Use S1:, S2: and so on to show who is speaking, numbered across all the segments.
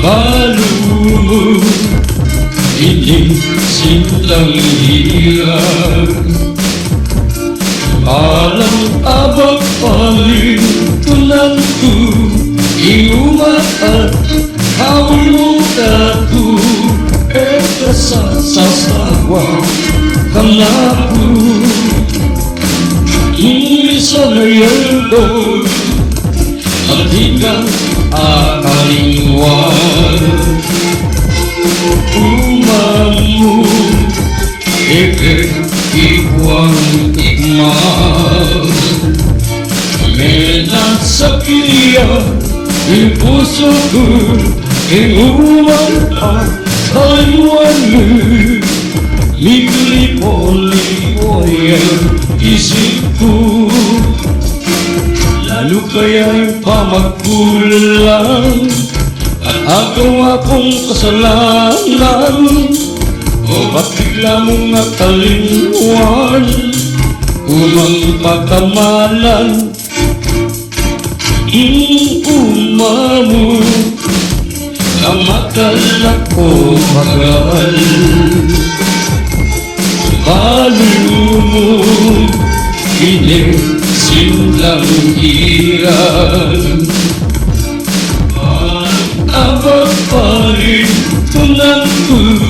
S1: Malumo ining sintang hirap, parang abag paling tunanku iumaat hawal mo datu kasasawa kanaku isa na yeldo at hinggang akalingwan umamu ikwang ikman menang sa kiriya yung puso ko inuman ang kalingwan mo lipo-lipo yung isip ko, lalo kaya yung pamagkulang at akong kasalanan, o ba't bigla mong nakalingwan umang pagkamalan umamo na makalak ko magal malumo ining sintang hiran abang paling tunanku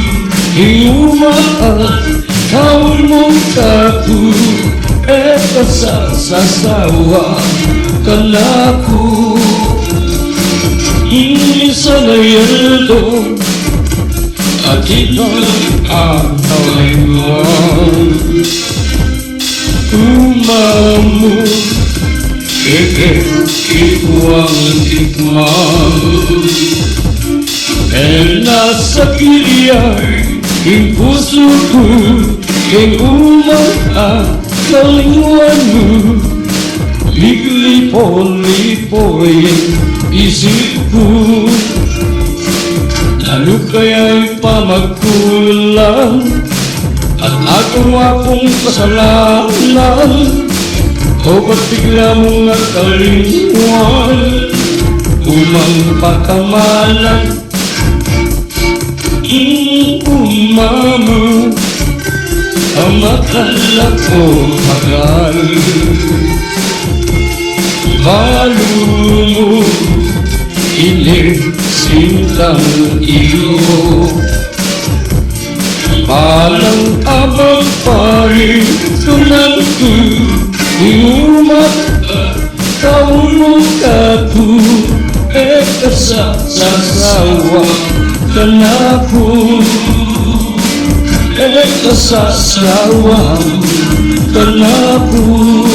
S1: iumaat hawal mong kaku kasasawa kanaku isa na yeldo at ito'y ang kalingwan umamu ikwang ikman nasa kiliyay yung puso ko yung umaat kalingwan mo lipo-lipo yung isip ko, lalo kaya'y pamagkulang at akong kasalanan, o ba't bigla mong nakalingwan umang pagkamalan umamo ang makalak ko magal malumo ining sintang iyo parang abang paling tunanku iumaat hawal kaku kasasawa kanaku kasasawa kanaku